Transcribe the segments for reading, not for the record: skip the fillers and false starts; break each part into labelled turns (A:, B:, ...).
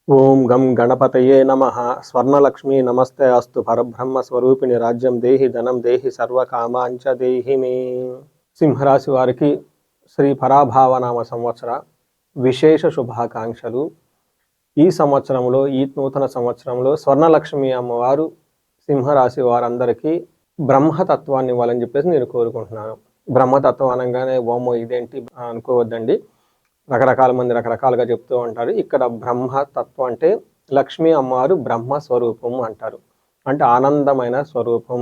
A: ఓం గం గణపతయే నమః. స్వర్ణలక్ష్మీ నమస్తే అస్తు. పరబ్రహ్మ స్వరూపిణి రాజ్యం దేహి ధనం దేహి సర్వకామాంచ దేహి మే. సింహరాశి వారికి శ్రీ పరాభావనామ సంవత్సర విశేష శుభాకాంక్షలు. ఈ సంవత్సరంలో, ఈ నూతన సంవత్సరంలో స్వర్ణలక్ష్మి అమ్మవారు సింహరాశి వారందరికీ బ్రహ్మతత్వాన్ని ఇవ్వాలని చెప్పేసి నేను కోరుకుంటున్నాను. బ్రహ్మతత్వం అనగానే ఓమో ఇదేంటి అనుకోవద్దండి. రకరకాల మంది రకరకాలుగా చెప్తూ ఉంటారు. ఇక్కడ బ్రహ్మతత్వం అంటే లక్ష్మీ అమ్మవారు బ్రహ్మ స్వరూపం అంటారు. అంటే ఆనందమైన స్వరూపం.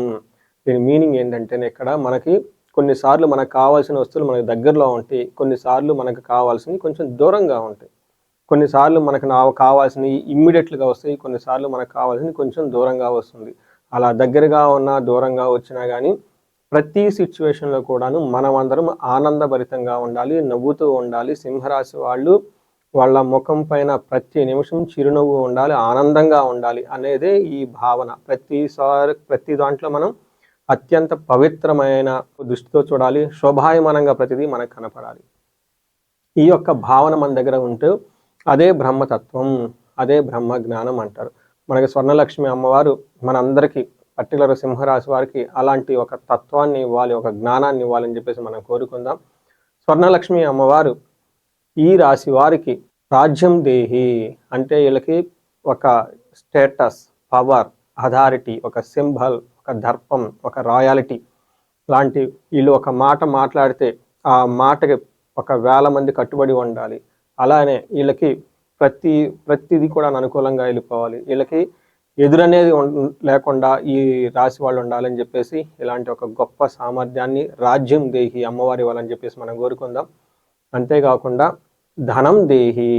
A: దీని మీనింగ్ ఏంటంటే ఇక్కడ మనకి కొన్నిసార్లు మనకు కావాల్సిన వస్తువులు మనకు దగ్గరలో ఉంటాయి, కొన్నిసార్లు మనకు కావాల్సినవి కొంచెం దూరంగా ఉంటాయి. కొన్నిసార్లు మనకు కావాల్సినవి ఇమ్మీడియట్గా వస్తాయి, కొన్నిసార్లు మనకు కావాల్సినవి కొంచెం దూరంగా వస్తుంది. అలా దగ్గరగా ఉన్నా దూరంగా వచ్చినా కానీ ప్రతి సిచ్యువేషన్లో కూడాను మనమందరం ఆనందభరితంగా ఉండాలి, నవ్వుతూ ఉండాలి. సింహరాశి వాళ్ళు వాళ్ళ ముఖం పైన ప్రతి నిమిషం చిరునవ్వు ఉండాలి, ఆనందంగా ఉండాలి అనేదే ఈ భావన. ప్రతి దాంట్లో మనం అత్యంత పవిత్రమైన దృష్టితో చూడాలి, శోభాయమానంగా ప్రతిదీ మనకు కనపడాలి. ఈ యొక్క భావన మన దగ్గర ఉంటూ అదే బ్రహ్మతత్వం, అదే బ్రహ్మ జ్ఞానం అంటారు. మనకి స్వర్ణలక్ష్మి అమ్మవారు మనందరికీ పర్టికులర్ సింహరాశి వారికి అలాంటి ఒక తత్వాన్ని ఇవ్వాలి, ఒక జ్ఞానాన్ని ఇవ్వాలని చెప్పేసి మనం కోరుకుందాం. స్వర్ణలక్ష్మి అమ్మవారు ఈ రాశి వారికి రాజ్యం దేహి అంటే వీళ్ళకి ఒక స్టేటస్, పవర్, అథారిటీ, ఒక సింబల్, ఒక దర్పం, ఒక రాయాలిటీ లాంటి వీళ్ళు ఒక మాట మాట్లాడితే ఆ మాటకి 1,000 మంది కట్టుబడి ఉండాలి. అలానే వీళ్ళకి ప్రతిదీ కూడా అనుకూలంగా వెళ్ళిపోవాలి. వీళ్ళకి ఎదురనేది లేకుండా ఈ రాశి వాళ్ళు ఉండాలని చెప్పేసి ఇలాంటి ఒక గొప్ప సామర్థ్యాన్ని రాజ్యం దేహి అమ్మవారి ఇవ్వాలని చెప్పేసి మనం కోరుకుందాం. అంతేకాకుండా ధనం దేహి,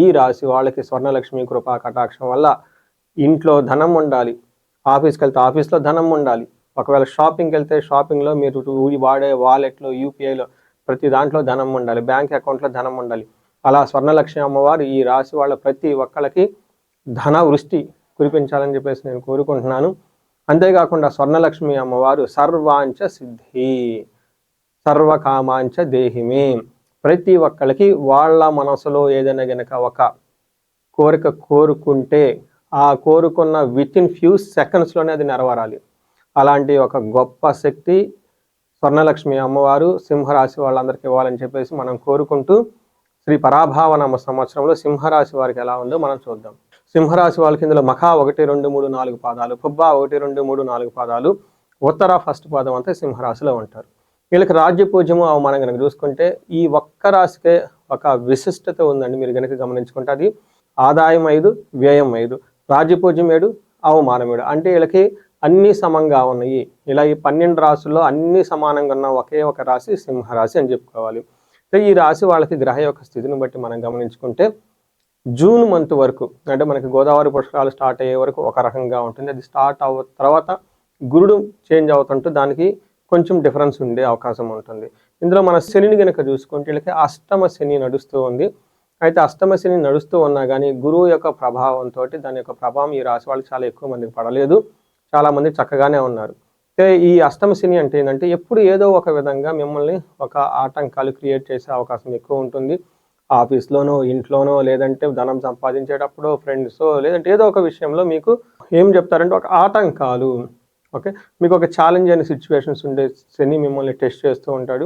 A: ఈ రాశి వాళ్ళకి స్వర్ణలక్ష్మి కృపా కటాక్షం వల్ల ఇంట్లో ధనం ఉండాలి, ఆఫీస్కి వెళ్తే ఆఫీస్లో ధనం ఉండాలి, ఒకవేళ షాపింగ్కి వెళ్తే షాపింగ్లో మీరు వాడే వాలెట్లో, యూపీఐలో ప్రతి దాంట్లో ధనం ఉండాలి, బ్యాంక్ అకౌంట్లో ధనం ఉండాలి. అలా స్వర్ణలక్ష్మి అమ్మవారు ఈ రాశి వాళ్ళ ప్రతి ఒక్కళ్ళకి ధన వృష్టి కురిపించాలని చెప్పేసి నేను కోరుకుంటున్నాను. అంతేకాకుండా స్వర్ణలక్ష్మి అమ్మవారు సర్వాంచ సిద్ధి, సర్వకామాంచ దేహిమే. ప్రతి ఒక్కళ్ళకి వాళ్ళ మనసులో ఏదైనా గనక ఒక కోరిక కోరుకుంటే ఆ కోరుకున్న వితిన్ ఫ్యూ సెకండ్స్లోనే అది నెరవేరాలి. అలాంటి ఒక గొప్ప శక్తి స్వర్ణలక్ష్మి అమ్మవారు సింహరాశి వాళ్ళందరికీ ఇవ్వాలని చెప్పేసి మనం కోరుకుంటూ శ్రీ పరాభావనామ సంవత్సరంలో సింహరాశి వారికి ఎలా ఉందో మనం చూద్దాం. సింహరాశి వాళ్ళకి ఇందులో మఖా 1, 2, 3, 4 పాదాలు, పుబ్బ 1, 2, 3, 4 పాదాలు, ఉత్తర ఫస్ట్ పాదం అంతా సింహరాశిలో ఉంటారు. వీళ్ళకి రాజ్యపూజ్యము అవమానం కనుక చూసుకుంటే ఈ ఒక్క రాశికే ఒక విశిష్టత ఉందండి. మీరు కనుక గమనించుకుంటే అది ఆదాయం 5, వ్యయం 5, రాజ్యపూజ్యం 7, అవమానం 7. అంటే వీళ్ళకి అన్నీ సమంగా ఉన్నాయి. ఇలా ఈ 12 రాశుల్లో అన్నీ సమానంగా ఉన్న ఒకే ఒక రాశి సింహరాశి అని చెప్పుకోవాలి. ఈ రాశి వాళ్ళకి గ్రహ యొక్క స్థితిని బట్టి మనం గమనించుకుంటే జూన్ మంత్ వరకు, అంటే మనకి గోదావరి పుష్కరాలు స్టార్ట్ అయ్యే వరకు ఒక రకంగా ఉంటుంది. అది స్టార్ట్ తర్వాత గురుడు చేంజ్ అవుతుంటూ దానికి కొంచెం డిఫరెన్స్ ఉండే అవకాశం ఉంటుంది. ఇందులో మన శనిని కనుక చూసుకుంటే వీళ్ళకి అష్టమ శని నడుస్తూ ఉంది. అయితే అష్టమ శని నడుస్తూ ఉన్నా కానీ గురువు యొక్క ప్రభావంతో దాని యొక్క ప్రభావం ఈ రాశి వాళ్ళకి చాలా ఎక్కువ మందికి పడలేదు. చాలామంది చక్కగానే ఉన్నారు. ఈ అష్టమ శని అంటే ఏంటంటే ఎప్పుడు ఏదో ఒక విధంగా మిమ్మల్ని ఒక ఆటంకాలు క్రియేట్ చేసే అవకాశం ఎక్కువ ఉంటుంది. ఆఫీస్లోనో, ఇంట్లోనో, లేదంటే ధనం సంపాదించేటప్పుడు ఫ్రెండ్సో, లేదంటే ఏదో ఒక విషయంలో మీకు ఏం చెప్తారంటే ఒక ఆటంకాలు. ఓకే, మీకు ఒక ఛాలెంజ్ అయిన సిచ్యువేషన్స్ ఉండే శని మిమ్మల్ని టెస్ట్ చేస్తూ ఉంటాడు.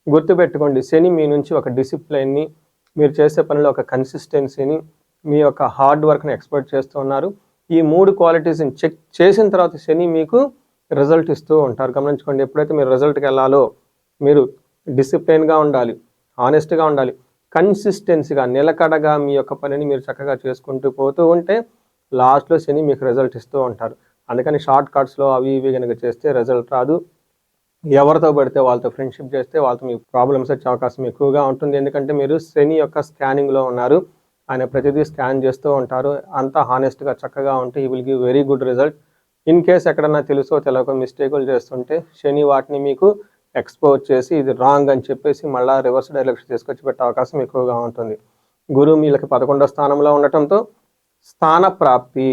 A: గుర్తుపెట్టుకోండి, శని మీ నుంచి ఒక డిసిప్లైన్ని, మీరు చేసే పనిలో ఒక కన్సిస్టెన్సీని, మీ యొక్క హార్డ్ వర్క్ని ఎక్స్పెక్ట్ చేస్తూ ఉన్నారు. ఈ 3 క్వాలిటీస్ని చెక్ చేసిన తర్వాత శని మీకు రిజల్ట్ ఇస్తూ ఉంటారు. గమనించుకోండి, ఎప్పుడైతే మీరు రిజల్ట్కి వెళ్ళాలో మీరు డిసిప్లైన్గా ఉండాలి, ఆనెస్ట్గా ఉండాలి, కన్సిస్టెన్సీగా నిలకడగా మీ యొక్క పనిని మీరు చక్కగా చేసుకుంటూ పోతూ ఉంటే లాస్ట్లో శని మీకు రిజల్ట్ ఇస్తూ ఉంటారు. అందుకని షార్ట్ కట్స్లో అవి ఇవి కనుక చేస్తే రిజల్ట్ రాదు. ఎవరితో పడితే వాళ్ళతో ఫ్రెండ్షిప్ చేస్తే వాళ్ళతో మీకు ప్రాబ్లమ్స్ వచ్చే అవకాశం ఎక్కువగా ఉంటుంది. ఎందుకంటే మీరు శని యొక్క స్కానింగ్లో ఉన్నారు. ఆయన ప్రతిదీ స్కాన్ చేస్తూ ఉంటారు. అంతా హానెస్ట్గా చక్కగా ఉంటే ఈ will give very good result. In case ఎక్కడన్నా తెలుసో తెలియక మిస్టేకులు చేస్తుంటే శని వాటిని మీకు ఎక్స్పోజ్ చేసి ఇది రాంగ్ అని చెప్పేసి మళ్ళీ రివర్స్ డైరెక్షన్ తీసుకొచ్చి పెట్టే అవకాశం ఎక్కువగా ఉంటుంది. గురువు వీళ్ళకి 11వ స్థానంలో ఉండటంతో స్థాన ప్రాప్తి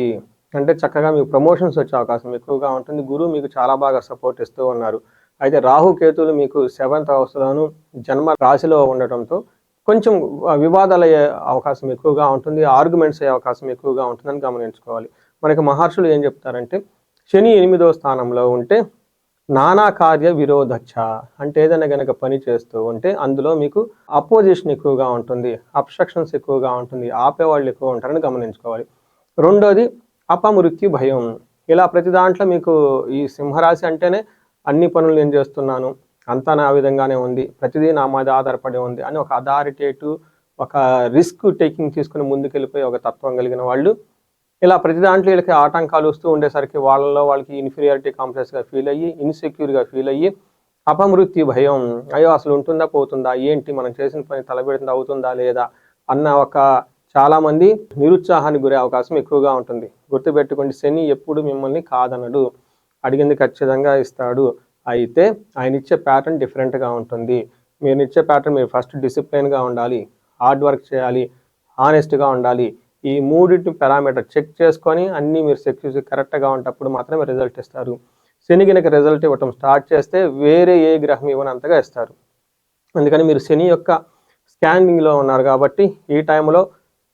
A: అంటే చక్కగా మీకు ప్రమోషన్స్ వచ్చే అవకాశం ఎక్కువగా ఉంటుంది. గురువు మీకు చాలా బాగా సపోర్ట్ ఇస్తూ ఉన్నారు. అయితే రాహు కేతువులు మీకు 7th హౌస్లోను జన్మ రాశిలో ఉండటంతో కొంచెం వివాదాలు అయ్యే అవకాశం ఎక్కువగా ఉంటుంది, ఆర్గ్యుమెంట్స్ అయ్యే అవకాశం ఎక్కువగా ఉంటుందని గమనించుకోవాలి. మనకి మహర్షులు ఏం చెప్తారంటే శని 8వ స్థానంలో ఉంటే నానా కార్య విరోధచ్చ, అంటే ఏదైనా గనక పని చేస్తూ ఉంటే అందులో మీకు అపోజిషన్ ఎక్కువగా ఉంటుంది, అబ్స్ట్రక్షన్స్ ఎక్కువగా ఉంటుంది, ఆపేవాళ్ళు ఎక్కువ ఉంటారని గమనించుకోవాలి. రెండోది అపమృత్యు భయం. ఇలా ప్రతి దాంట్లో మీకు ఈ సింహరాశి అంటేనే అన్ని పనులు నేను చేస్తున్నాను, అంతా నా విధంగానే ఉంది, ప్రతిదీ నా మీద ఆధారపడి ఉంది అని ఒక అథారిటేటివ్, ఒక రిస్క్ టేకింగ్ తీసుకుని ముందుకెళ్ళిపోయి ఒక తత్వం కలిగిన వాళ్ళు ఇలా ప్రతి దాంట్లో వీళ్ళకి ఆటంకాలు వస్తూ ఉండేసరికి వాళ్ళకి ఇన్ఫీరియారిటీ కాంప్లెక్స్గా ఫీల్ అయ్యి, ఇన్సెక్యూర్గా ఫీల్ అయ్యి, అపమృత్యు భయం, అయ్యో అసలు ఉంటుందా పోతుందా, ఏంటి మనం చేసిన పని తలబెడుతుందా అవుతుందా లేదా అన్న ఒక చాలామంది నిరుత్సాహానికి గురే అవకాశం ఎక్కువగా ఉంటుంది. గుర్తుపెట్టుకోండి, శని ఎప్పుడు మిమ్మల్ని కాదనడు, అడిగింది ఖచ్చితంగా ఇస్తాడు. అయితే ఆయన ఇచ్చే ప్యాటర్న్ డిఫరెంట్గా ఉంటుంది. మీరు ఇచ్చే ప్యాటర్న్ మీరు ఫస్ట్ డిసిప్లిన్గా ఉండాలి, హార్డ్ వర్క్ చేయాలి, హానెస్ట్గా ఉండాలి. ఈ మూడింటి పారామీటర్ చెక్ చేసుకొని అన్నీ మీరు కరెక్ట్గా ఉంటప్పుడు మాత్రమే రిజల్ట్ ఇస్తారు. శని కనుక రిజల్ట్ ఇవ్వటం స్టార్ట్ చేస్తే వేరే ఏ గ్రహం ఇవ్వనంతగా ఇస్తారు. అందుకని మీరు శని యొక్క స్కానింగ్లో ఉన్నారు కాబట్టి ఈ టైంలో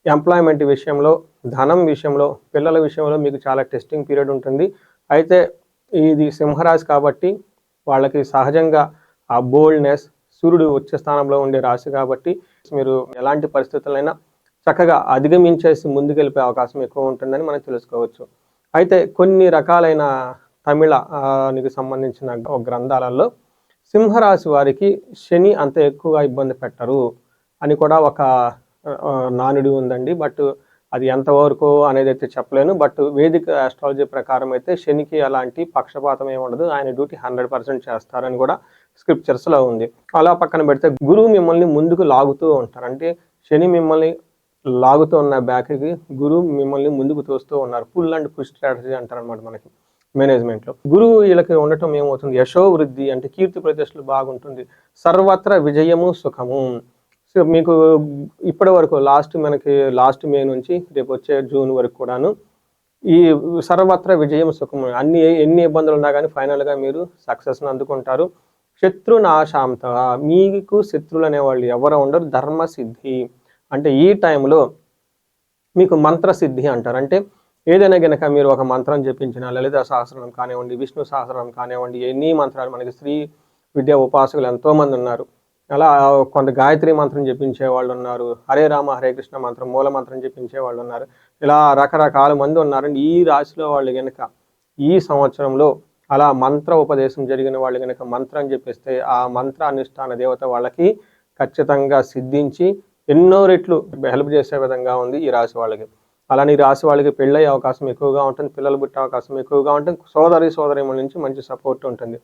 A: ఎంప్లాయ్మెంట్ విషయంలో, ధనం విషయంలో, పిల్లల విషయంలో మీకు చాలా టెస్టింగ్ పీరియడ్ ఉంటుంది. అయితే ఇది సింహరాశి కాబట్టి వాళ్ళకి సహజంగా ఆ బోల్డ్నెస్, సూర్యుడు ఉచ్చ స్థానంలో ఉండే రాశి కాబట్టి మీరు ఎలాంటి పరిస్థితులైనా చక్కగా అధిగమించేసి ముందుకెళ్ళిపోయే అవకాశం ఎక్కువ ఉంటుందని మనం తెలుసుకోవచ్చు. అయితే కొన్ని రకాలైన తమిళానికి సంబంధించిన గ్రంథాలలో సింహరాశి వారికి శని అంత ఎక్కువగా ఇబ్బంది పెట్టరు అని కూడా ఒక నానుడి ఉందండి. బట్ అది ఎంతవరకు అనేది అయితే చెప్పలేను. బట్ వేదిక ఆస్ట్రాలజీ ప్రకారం అయితే శనికి అలాంటి పక్షపాతం ఏమి ఉండదు, ఆయన డ్యూటీ 100% చేస్తారని కూడా స్క్రిప్చర్స్లో ఉంది. అలా పక్కన పెడితే గురువు మిమ్మల్ని ముందుకు లాగుతూ ఉంటారు. అంటే శని మిమ్మల్ని లాగుతూ ఉన్న బ్యాక్కి, గురువు మిమ్మల్ని ముందుకు తోస్తూ ఉన్నారు. పుల్ అండ్ పుష్ స్ట్రాటజీ అంటారు అనమాట మనకి మేనేజ్మెంట్లో. గురువు వీళ్ళకి ఉండటం ఏమవుతుంది, యశో వృద్ధి, అంటే కీర్తి ప్రతిష్టలు బాగుంటుంది, సర్వత్ర విజయము సుఖము. సో మీకు ఇప్పటి వరకు లాస్ట్ మే నుంచి రేపు వచ్చే జూన్ వరకు కూడాను ఈ సర్వత్ర విజయం సుఖము, ఎన్ని ఇబ్బందులు ఉన్నా కానీ ఫైనల్గా మీరు సక్సెస్ను అందుకుంటారు. శత్రునాశాంత, మీకు శత్రువులు అనేవాళ్ళు ఎవరు ఉండరు. ధర్మసిద్ధి, అంటే ఈ టైంలో మీకు మంత్రసిద్ధి అంటారు. అంటే ఏదైనా గనక మీరు ఒక మంత్రం జపించిన, లలిత సహస్రనామం కానివ్వండి, విష్ణు సహస్రనామం కానివ్వండి, ఎన్ని మంత్రాలు, మనకి స్త్రీ విద్యా ఉపాసకులు ఎంతోమంది ఉన్నారు. అలా కొంత గాయత్రి మంత్రం జపించే వాళ్ళు ఉన్నారు, హరే రామ హరే కృష్ణ మంత్రం మూల మంత్రం జపించే వాళ్ళు ఉన్నారు. ఇలా రకరకాల మంది ఉన్నారండి. ఈ రాశిలో వాళ్ళు కనుక ఈ సంవత్సరంలో అలా మంత్ర ఉపదేశం జరిగిన వాళ్ళు కనుక మంత్రం చెప్పిస్తే ఆ మంత్ర అనుష్ఠాన దేవత వాళ్ళకి ఖచ్చితంగా సిద్ధించి ఎన్నో రెట్లు హెల్ప్ చేసే విధంగా ఉంది ఈ రాశి వాళ్ళకి. అలానే ఈ రాశి వాళ్ళకి పెళ్ళయ్యే అవకాశం ఎక్కువగా ఉంటుంది, పిల్లలు పుట్టే అవకాశం ఎక్కువగా ఉంటుంది, సోదరిమణుల నుంచి మంచి సపోర్ట్ ఉంటుంది.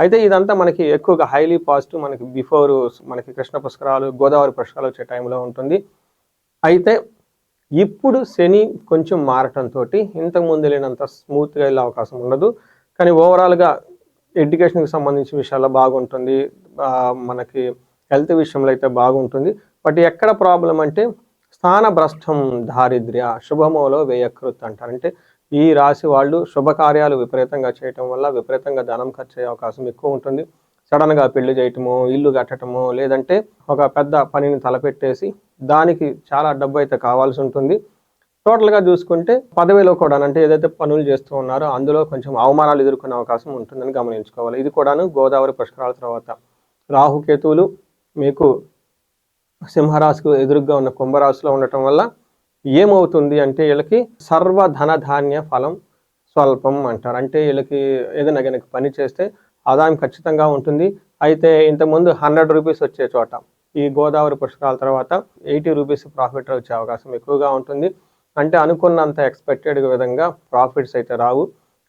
A: అయితే ఇదంతా మనకి ఎక్కువగా హైలీ పాజిటివ్, మనకి బిఫోర్ మనకి కృష్ణ పుష్కరాలు, గోదావరి పుష్కరాలు వచ్చే టైంలో ఉంటుంది. అయితే ఇప్పుడు శని కొంచెం మారటంతో ఇంతకుముందు లేనంత స్మూత్గా వెళ్ళే అవకాశం ఉండదు. కానీ ఓవరాల్గా ఎడ్యుకేషన్కి సంబంధించిన విషయాల్లో బాగుంటుంది, మనకి హెల్త్ విషయంలో అయితే బాగుంటుంది. బట్ ఎక్కడ ప్రాబ్లం అంటే స్థానభ్రష్టం దారిద్ర్య శుభమోలో వ్యయకృత్ అంటారు. అంటే ఈ రాశి వాళ్ళు శుభకార్యాలు విపరీతంగా చేయటం వల్ల విపరీతంగా ధనం ఖర్చు అయ్యే అవకాశం ఎక్కువ ఉంటుంది. సడన్గా పెళ్లి చేయటము, ఇల్లు కట్టడము, లేదంటే ఒక పెద్ద పనిని తలపెట్టేసి దానికి చాలా డబ్బు అయితే కావాల్సి ఉంటుంది. టోటల్గా చూసుకుంటే పదవిలో కూడా, అంటే ఏదైతే పనులు చేస్తూ ఉన్నారో అందులో కొంచెం అవమానాలు ఎదుర్కొనే అవకాశం ఉంటుందని గమనించుకోవాలి. ఇది కూడాను గోదావరి పుష్కరాల తర్వాత. రాహుకేతువులు మీకు సింహరాశికి ఎదురుగా ఉన్న కుంభరాశిలో ఉండటం వల్ల ఏమవుతుంది అంటే వీళ్ళకి సర్వధన ధాన్య ఫలం స్వల్పం అంటారు. అంటే వీళ్ళకి ఏదైనా కనుక పని చేస్తే ఆదాయం ఖచ్చితంగా ఉంటుంది. అయితే ఇంతకుముందు 100 రూపీస్ వచ్చే చోట ఈ గోదావరి పుష్కరాల తర్వాత 80 రూపీస్ ప్రాఫిట్ వచ్చే అవకాశం ఎక్కువగా ఉంటుంది. అంటే అనుకున్నంత ఎక్స్పెక్టెడ్ విధంగా ప్రాఫిట్స్ అయితే రావు.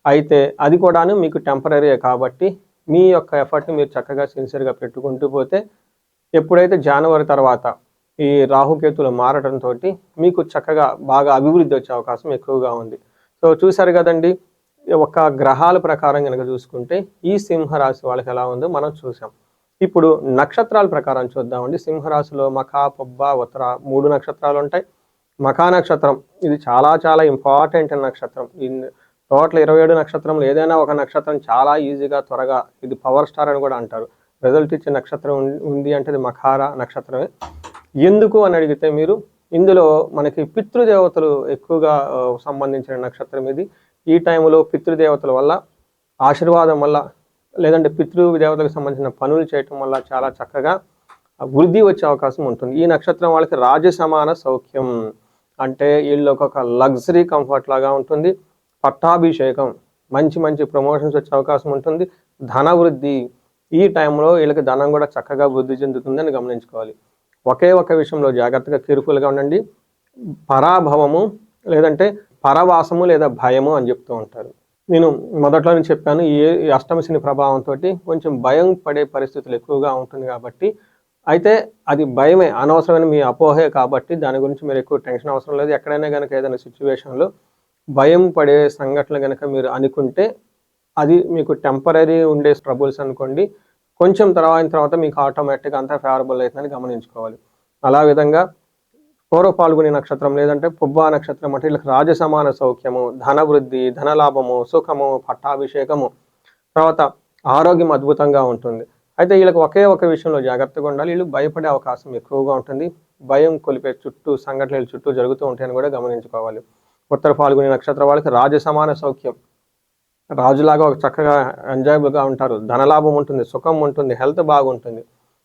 A: అయితే అది కూడాను మీకు టెంపరీ కాబట్టి మీ యొక్క ఎఫర్ట్ని మీరు చక్కగా సిన్సియర్గా పెట్టుకుంటూ పోతే ఎప్పుడైతే జనవరి తర్వాత ఈ రాహుకేతులు మారడంతో మీకు చక్కగా బాగా అభివృద్ధి వచ్చే అవకాశం ఎక్కువగా ఉంది. సో చూసారు కదండి, ఒక గ్రహాల ప్రకారం కనుక చూసుకుంటే ఈ సింహరాశి వాళ్ళకి ఎలా ఉందో మనం చూసాం. ఇప్పుడు నక్షత్రాల ప్రకారం చూద్దామండి. సింహరాశిలో మఖా, పొబ్బ, ఉత్తర 3 నక్షత్రాలు ఉంటాయి. మఖా నక్షత్రం ఇది చాలా చాలా ఇంపార్టెంట్ నక్షత్రం. టోటల్ 27 నక్షత్రంలో ఏదైనా ఒక నక్షత్రం చాలా ఈజీగా త్వరగా, ఇది పవర్ స్టార్ అని కూడా అంటారు, రిజల్ట్ ఇచ్చే నక్షత్రం ఉంది అంటే అది మఖార నక్షత్రమే. ఎందుకు అని అడిగితే మీరు ఇందులో మనకి పితృదేవతలు ఎక్కువగా సంబంధించిన నక్షత్రం ఇది. ఈ టైంలో పితృదేవతల వల్ల ఆశీర్వాదం వల్ల లేదంటే పితృదేవతలకు సంబంధించిన పనులు చేయటం వల్ల చాలా చక్కగా వృద్ధి వచ్చే అవకాశం ఉంటుంది. ఈ నక్షత్రం వాళ్ళకి రాజసమాన సౌఖ్యం అంటే వీళ్ళకి ఒక లగ్జరీ కంఫర్ట్ లాగా ఉంటుంది. పట్టాభిషేకం, మంచి మంచి ప్రమోషన్స్ వచ్చే అవకాశం ఉంటుంది. ధన వృద్ధి, ఈ టైంలో వీళ్ళకి ధనం కూడా చక్కగా వృద్ధి చెందుతుందని గమనించుకోవాలి. ఒకే ఒక విషయంలో జాగ్రత్తగా కేర్ఫుల్గా ఉండండి. పరాభవము లేదంటే పరవాసము లేదా భయము అని చెప్తూ ఉంటారు. నేను మొదట్లోనే చెప్పాను, ఈ అష్టమ శని ప్రభావంతో కొంచెం భయం పడే పరిస్థితులు ఎక్కువగా ఉంటుంది కాబట్టి, అయితే అది భయమే, అనవసరమైన మీ అపోహే కాబట్టి దాని గురించి మీరు ఎక్కువ టెన్షన్ అవసరం లేదు. ఎక్కడైనా కనుక ఏదైనా సిచ్యువేషన్లో భయం పడే సంఘటనలు కనుక మీరు అనుకుంటే అది మీకు టెంపరీ ఉండే ట్రబుల్స్ అనుకోండి. కొంచెం తర్వాత మీకు ఆటోమేటిక్గా అంతా ఫేవరబుల్ అవుతుందని గమనించుకోవాలి. అలా విధంగా పూర్వ పాల్గొనే నక్షత్రం లేదంటే పుబ్బా నక్షత్రం అంటే వీళ్ళకి రాజసమాన సౌఖ్యము, ధనవృద్ధి, ధనలాభము, సుఖము, పట్టాభిషేకము, తర్వాత ఆరోగ్యం అద్భుతంగా ఉంటుంది. అయితే వీళ్ళకి ఒకే ఒక విషయంలో జాగ్రత్తగా ఉండాలి. వీళ్ళు భయపడే అవకాశం ఎక్కువగా ఉంటుంది. భయం కొలిపే సంఘటనలు చుట్టూ జరుగుతూ ఉంటాయని కూడా గమనించుకోవాలి. ఉత్తర పాల్గొనే నక్షత్రం వాళ్ళకి రాజసమాన సౌఖ్యం, రాజులాగా ఒక చక్కగా ఎంజాయబుల్గా ఉంటారు. ధనలాభం ఉంటుంది, సుఖం ఉంటుంది, హెల్త్ బాగుంటుంది.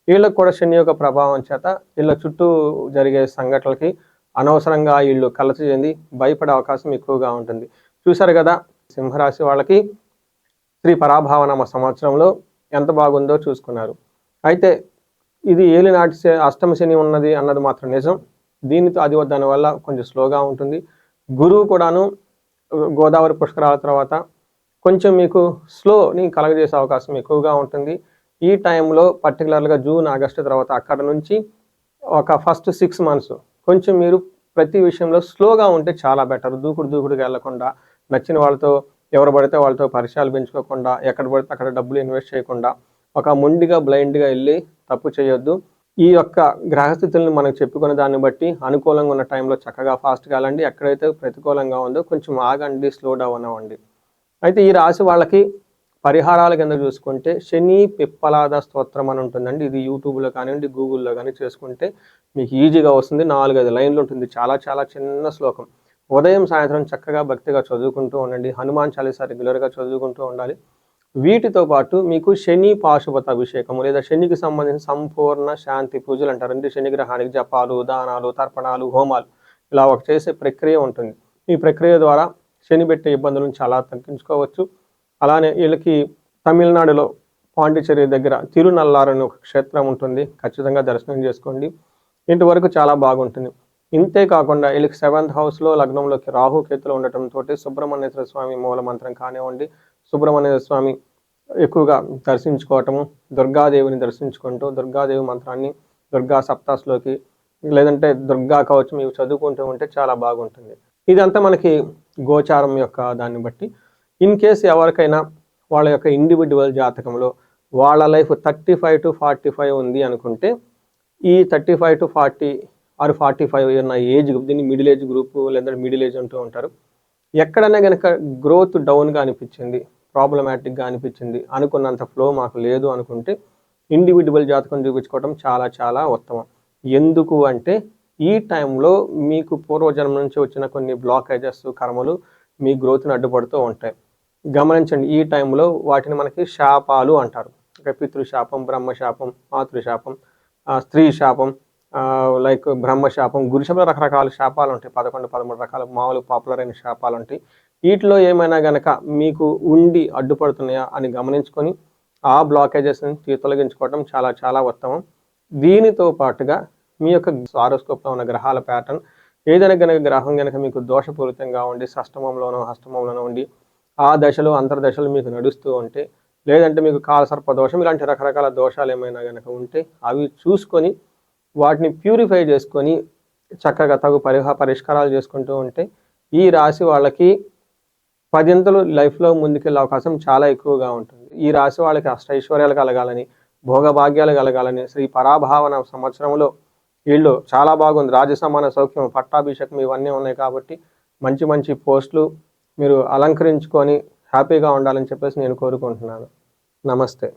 A: వీళ్ళకు కూడా శని యొక్క ప్రభావం చేత వీళ్ళ చుట్టూ జరిగే సంఘటనలకి అనవసరంగా వీళ్ళు కలత చెంది భయపడే అవకాశం ఎక్కువగా ఉంటుంది. చూసారు కదా సింహరాశి వాళ్ళకి శ్రీ పరాభావనామ సంవత్సరంలో ఎంత బాగుందో చూసుకున్నారు. అయితే ఇది ఏలినాటి అష్టమ శని ఉన్నది అన్నది మాత్రం నిజం. దీనితో దానివల్ల కొంచెం స్లోగా ఉంటుంది. గురువు కూడాను గోదావరి పుష్కరాల తర్వాత కొంచెం మీకు స్లోని కలగజేసే అవకాశం ఎక్కువగా ఉంటుంది. ఈ టైంలో పర్టికులర్గా జూన్ ఆగస్టు తర్వాత అక్కడ నుంచి ఒక ఫస్ట్ 6 months కొంచెం మీరు ప్రతి విషయంలో స్లోగా ఉంటే చాలా బెటర్. దూకుడుగా వెళ్లకుండా, నచ్చిన వాళ్ళతో ఎవరు పడితే వాళ్ళతో పరిచయాలు పెంచుకోకుండా, ఎక్కడ పడితే అక్కడ డబ్బులు ఇన్వెస్ట్ చేయకుండా, ఒక మొండిగా బ్లైండ్గా వెళ్ళి తప్పు చేయొద్దు. ఈ యొక్క గ్రహస్థితులను మనం చెప్పుకునే దాన్ని బట్టి అనుకూలంగా ఉన్న టైంలో చక్కగా ఫాస్ట్గా వెళ్ళండి. ఎక్కడైతే ప్రతికూలంగా ఉందో కొంచెం ఆగండి, స్లో డౌన్ అవ్వండి. అయితే ఈ రాశి వాళ్ళకి పరిహారాల కింద చూసుకుంటే శని పిప్పలాద స్తోత్రం అని ఉంటుందండి. ఇది యూట్యూబ్లో కానివ్వండి, గూగుల్లో కానీ చేసుకుంటే మీకు ఈజీగా వస్తుంది. 4-5 లైన్లు ఉంటుంది. చాలా చాలా చిన్న శ్లోకం. ఉదయం సాయంత్రం చక్కగా భక్తిగా చదువుకుంటూ ఉండండి. హనుమాన్ చాలీసా రెగ్యులర్గా చదువుకుంటూ ఉండాలి. వీటితో పాటు మీకు శని పాశుపత అభిషేకము లేదా శనికి సంబంధించిన సంపూర్ణ శాంతి పూజలు అంటారు. అంటే శని గ్రహానికి జపాలు, దానాలు, తర్పణాలు, హోమాలు ఇలా ఒక చేసే ప్రక్రియ ఉంటుంది. ఈ ప్రక్రియ ద్వారా శని పెట్టే ఇబ్బందులను చాలా తగ్గించుకోవచ్చు. అలానే వీళ్ళకి తమిళనాడులో పాండిచ్చేరి దగ్గర తిరునల్లారు అనే ఒక క్షేత్రం ఉంటుంది. ఖచ్చితంగా దర్శనం చేసుకోండి. ఇంతవరకు చాలా బాగుంటుంది. ఇంతే కాకుండా వీళ్ళకి 7th హౌస్లో లగ్నంలోకి రాహుకేతులు ఉండటంతో సుబ్రహ్మణ్యేశ్వర స్వామి మూల మంత్రం కానివ్వండి, సుబ్రహ్మణ్యేశ్వర స్వామి ఎక్కువగా దర్శించుకోవటము, దుర్గాదేవిని దర్శించుకుంటూ దుర్గాదేవి మంత్రాన్ని దుర్గా సప్తాస్లోకి లేదంటే దుర్గా కవచం ఇవి చదువుకుంటూ ఉంటే చాలా బాగుంటుంది. ఇదంతా మనకి గోచారం యొక్క దాన్ని బట్టి. ఇన్ కేసు ఎవరికైనా వాళ్ళ యొక్క ఇండివిజువల్ జాతకంలో వాళ్ళ లైఫ్ 35 to 45 ఉంది అనుకుంటే ఈ 35 to 40 ఆర్ 45 ఉన్న ఏజ్, దీన్ని మిడిల్ ఏజ్ గ్రూప్ లేదంటే మిడిల్ ఏజ్ అంటూ ఉంటారు. ఎక్కడైనా కనుక గ్రోత్ డౌన్గా అనిపించింది, ప్రాబ్లమాటిక్గా అనిపించింది, అనుకున్నంత ఫ్లో మాకు లేదు అనుకుంటే ఇండివిజువల్ జాతకం చూపించుకోవడం చాలా చాలా ఉత్తమం. ఎందుకు అంటే ఈ టైంలో మీకు పూర్వజన్మ నుంచి వచ్చిన కొన్ని బ్లాకేజెస్, కర్మలు మీ గ్రోత్ని అడ్డుపడుతూ ఉంటాయి. గమనించండి, ఈ టైంలో వాటిని మనకి శాపాలు అంటారు. పితృశాపం, బ్రహ్మశాపం, మాతృశాపం, స్త్రీ శాపం, లైక్ బ్రహ్మశాపం, గురుశాపంలో రకరకాల శాపాలు ఉంటాయి. 11-13 రకాల మామూలు పాపులర్ అయిన శాపాలు ఉంటాయి. వీటిలో ఏమైనా గనక మీకు ఉండి అడ్డుపడుతున్నాయా అని గమనించుకొని ఆ బ్లాకేజెస్ని తొలగించుకోవడం చాలా చాలా ఉత్తమం. దీనితో పాటుగా మీ యొక్క హారోస్కోప్లో ఉన్న గ్రహాల ప్యాటర్న్ ఏదైనా కనుక గ్రహం కనుక మీకు దోషపూరితంగా ఉండి షష్టమంలోనో హస్తమంలోనో ఉండి ఆ దశలు అంతర్దశలు మీకు నడుస్తూ ఉంటే, లేదంటే మీకు కాలసర్ప దోషం ఇలాంటి రకరకాల దోషాలు ఏమైనా కనుక ఉంటే అవి చూసుకొని వాటిని ప్యూరిఫై చేసుకొని చక్కగా తగు పరిష్కారాలు చేసుకుంటూ ఉంటే ఈ రాశి వాళ్ళకి 10 లైఫ్లో ముందుకెళ్ళే అవకాశం చాలా ఎక్కువగా ఉంటుంది. ఈ రాశి వాళ్ళకి అష్టైశ్వర్యాలు కలగాలని, భోగభాగ్యాలు కలగాలని శ్రీ పరాభావన సంవత్సరంలో వీళ్ళు చాలా బాగుంది. రాజసమాన సౌఖ్యం, పట్టాభిషేకం ఇవన్నీ ఉన్నాయి కాబట్టి మంచి మంచి పోస్టులు మీరు అలంకరించుకొని హ్యాపీగా ఉండాలని చెప్పేసి నేను కోరుకుంటున్నాను. నమస్తే.